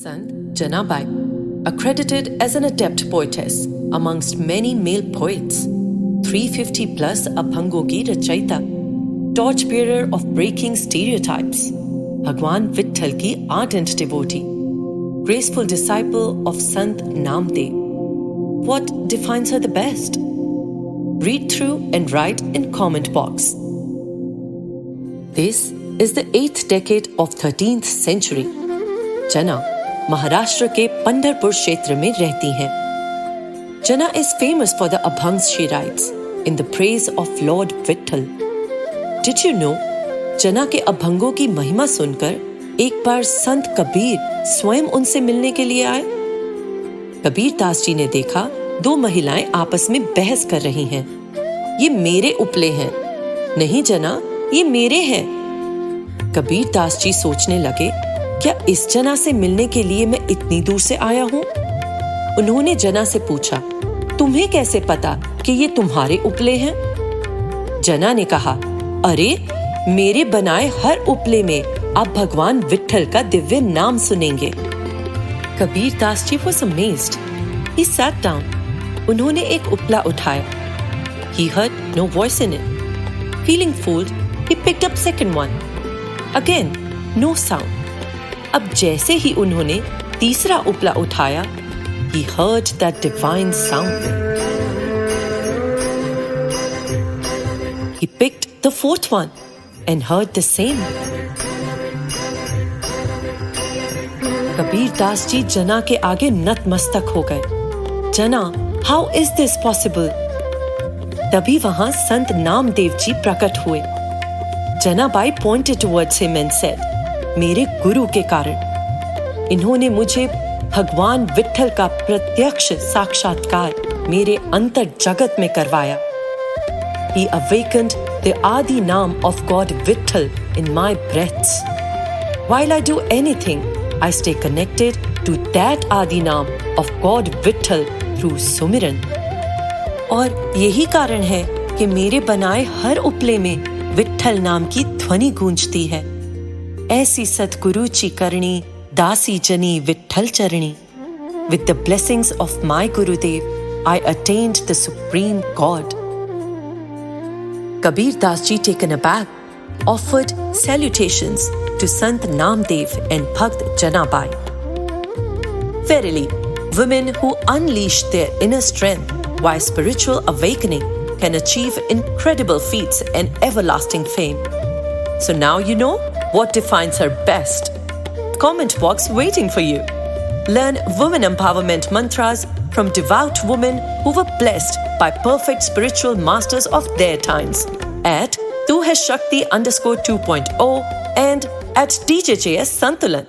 Sant Janabai, accredited as an adept poetess amongst many male poets, 350 plus abhangon ki rachayita, torchbearer of breaking stereotypes, Bhagwan Vitthal ki ardent devotee, graceful disciple of Sant Namdev. What defines her the best? Read through and write in comment box. This is the 8th decade of 13th century. जना महाराष्ट्र के पंढरपुर क्षेत्र में रहती हैं. Jana is famous for the abhangs she writes in the praise of Lord Vitthal. Did you know? Jana के अभंगों की महिमा सुनकर एक बार संत कबीर स्वयं उनसे मिलने के लिए आए. कबीर दास जी ने देखा दो महिलाएं आपस में बहस कर रही हैं. ये मेरे उपले हैं. नहीं जना, ये मेरे हैं. कबीर दास जी सोचने लगे, क्या इस जना से मिलने के लिए मैं इतनी दूर से आया हूँ? उन्होंने जना से पूछा, तुम्हें कैसे पता कि ये तुम्हारे उपले हैं? जना ने कहा, अरे मेरे बनाए हर उपले में आप भगवान विट्ठल का दिव्य नाम सुनेंगे. Kabir Das ji was amazed. He sat down. उन्होंने एक उपला उठाया. He heard no voice in it. Feeling fooled, he picked up second one. Again, no sound. अब जैसे ही उन्होंने तीसरा उपला उठाया, he heard that divine sound. He picked the fourth one and heard the same. Kabir Das ji जना के आगे नतमस्तक हो गए. जना, how is this possible? तभी वहां संत नामदेव जी प्रकट हुए. Janabai pointed towards him and said, मेरे गुरु के कारण. इन्होंने मुझे भगवान विट्ठल का प्रत्यक्ष साक्षात्कार मेरे अंतर जगत में करवाया. He awakened the Adi Naam of God Vitthal in my breaths. While I do anything, I stay connected to that Adi Naam of God Vitthal through सुमिरन. और यही कारण है कि मेरे बनाए हर उपले में विट्ठल नाम की ध्वनि गूंजती है. ऐसी सतगुरुची करणी दासी जनी विट्ठल चरणी. With the blessings of my Gurudev, I attained the supreme God. Kabir Das ji, taken aback, offered salutations to Sant Namdev and Bhakt Janabai. Verily, women who unleash their inner strength via spiritual awakening can achieve incredible feats and everlasting fame. So now you know what defines her best. Comment box waiting for you. Learn women empowerment mantras from devout women who were blessed by perfect spiritual masters of their times at Tu Hai Shakti _2.0 and at DJJS Santulan.